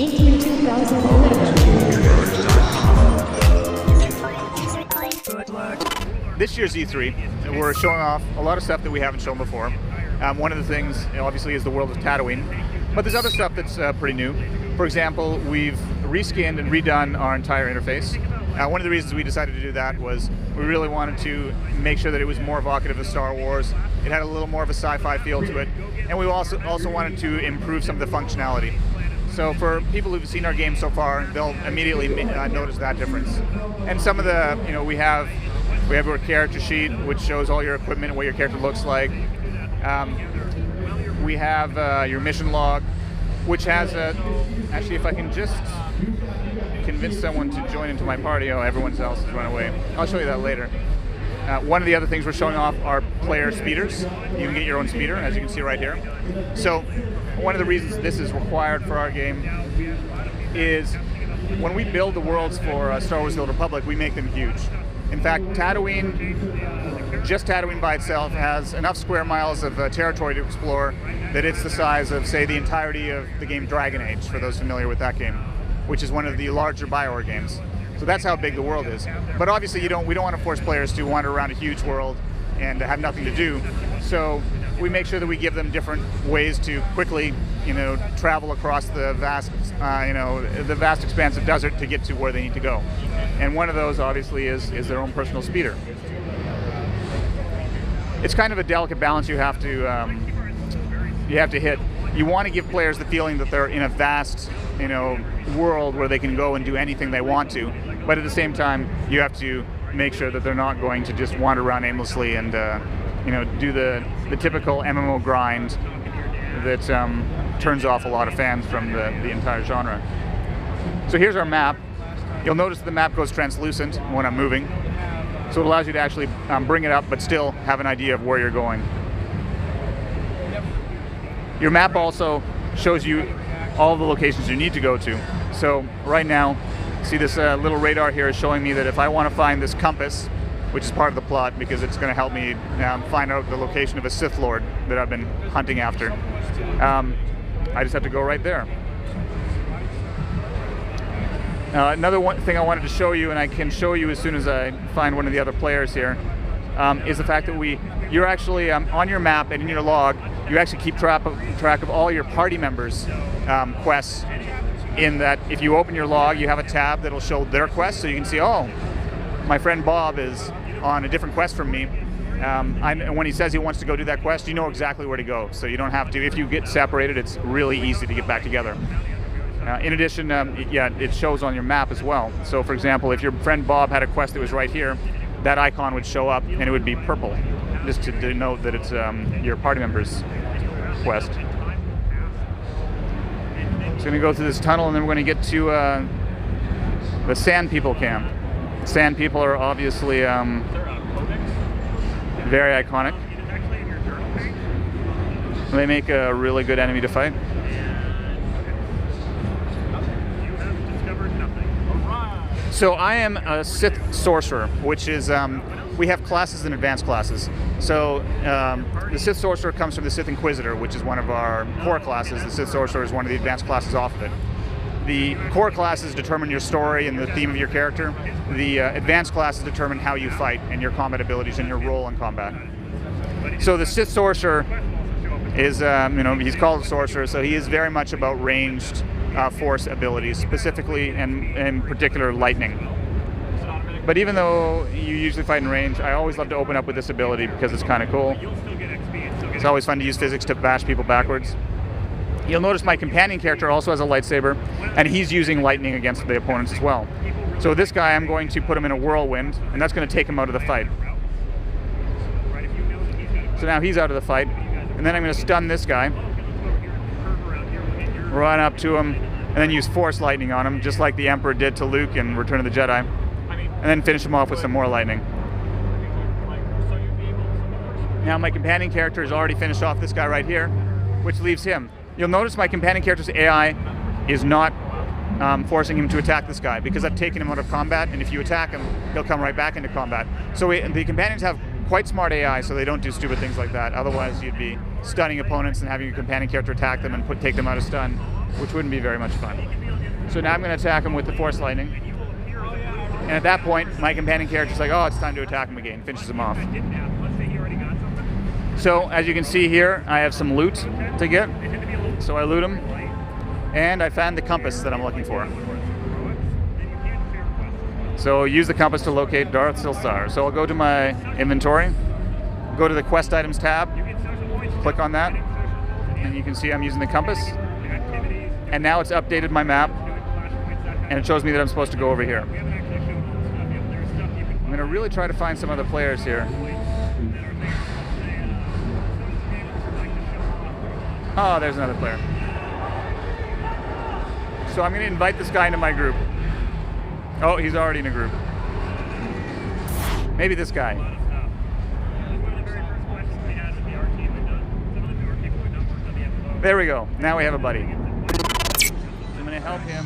E3 2011. This year's E3, we're showing off a lot of stuff that we haven't shown before. One of the things, obviously, is the world of Tatooine, but there's other stuff that's pretty new. For example, we've reskinned and redone our entire interface. One of the reasons we decided to do that was we really wanted to make sure that it was more evocative of Star Wars. It had a little more of a sci-fi feel to it, and we also wanted to improve some of the functionality. So for people who've seen our game so far, they'll immediately notice that difference. And some of the, we have our character sheet, which shows all your equipment and what your character looks like. We have your mission log, which has actually, if I can just convince someone to join into my party, everyone else has run away. I'll show you that later. One of the other things we're showing off are player speeders. You can get your own speeder, as you can see right here. So one of the reasons this is required for our game is when we build the worlds for Star Wars: The Old Republic, we make them huge. In fact, Tatooine, just Tatooine by itself, has enough square miles of territory to explore that it's the size of, say, the entirety of the game Dragon Age, for those familiar with that game, which is one of the larger BioWare games. So that's how big the world is. But obviously we don't want to force players to wander around a huge world and have nothing to do. So we make sure that we give them different ways to quickly, travel across the vast, the vast expanse of desert to get to where they need to go. And one of those, obviously, is their own personal speeder. It's kind of a delicate balance you have to hit. You want to give players the feeling that they're in a vast, world where they can go and do anything they want to. But at the same time, you have to make sure that they're not going to just wander around aimlessly and, do the typical MMO grind that turns off a lot of fans from the entire genre. So here's our map. You'll notice that the map goes translucent when I'm moving. So it allows you to actually bring it up, but still have an idea of where you're going. Your map also shows you all the locations you need to go to. So right now, see this little radar here is showing me that if I want to find this compass, which is part of the plot because it's going to help me find out the location of a Sith Lord that I've been hunting after, I just have to go right there. Another thing I wanted to show you, and I can show you as soon as I find one of the other players here, is the fact that you're actually on your map and in your log, you actually keep track of all your party members' quests, in that if you open your log, you have a tab that'll show their quests, so you can see, my friend Bob is on a different quest from me. And when he says he wants to go do that quest, you know exactly where to go, so you don't have to. If you get separated, it's really easy to get back together. In addition, it shows on your map as well. So for example, if your friend Bob had a quest that was right here, that icon would show up and it would be purple, just to denote that it's your party member's quest. So we're going to go through this tunnel and then we're going to get to the Sand People camp. Sand People are obviously very iconic. They make a really good enemy to fight. So I am a Sith Sorcerer, which is, we have classes and advanced classes. So the Sith Sorcerer comes from the Sith Inquisitor, which is one of our core classes. The Sith Sorcerer is one of the advanced classes off of it. The core classes determine your story and the theme of your character. The advanced classes determine how you fight and your combat abilities and your role in combat. So the Sith Sorcerer is, he's called a Sorcerer, so he is very much about ranged force abilities, specifically and in particular lightning. But even though you usually fight in range, I always love to open up with this ability because it's kind of cool. It's always fun to use physics to bash people backwards. You'll notice my companion character also has a lightsaber, and he's using lightning against the opponents as well. So this guy, I'm going to put him in a whirlwind, and that's going to take him out of the fight. So now he's out of the fight, and then I'm going to stun this guy, run up to him, and then use Force Lightning on him, just like the Emperor did to Luke in Return of the Jedi, and then finish him off with some more lightning. Now my companion character has already finished off this guy right here, which leaves him. You'll notice my companion character's AI is not forcing him to attack this guy because I've taken him out of combat, and if you attack him, he'll come right back into combat. So the companions have quite smart AI, so they don't do stupid things like that. Otherwise, you'd be stunning opponents and having your companion character attack them and take them out of stun. which wouldn't be very much fun. So now I'm going to attack him with the Force Lightning. And at that point, my companion character's like, oh, it's time to attack him again. Finishes him off. So, as you can see here, I have some loot to get. So I loot him. And I found the compass that I'm looking for. So use the compass to locate Darth Silsar. So I'll go to my inventory, go to the quest items tab, click on that, and you can see I'm using the compass. And now it's updated my map, and it shows me that I'm supposed to go over here. I'm going to really try to find some other players here. Oh, there's another player. So I'm going to invite this guy into my group. Oh, he's already in a group. Maybe this guy. There we go. Now we have a buddy. I'm going to help him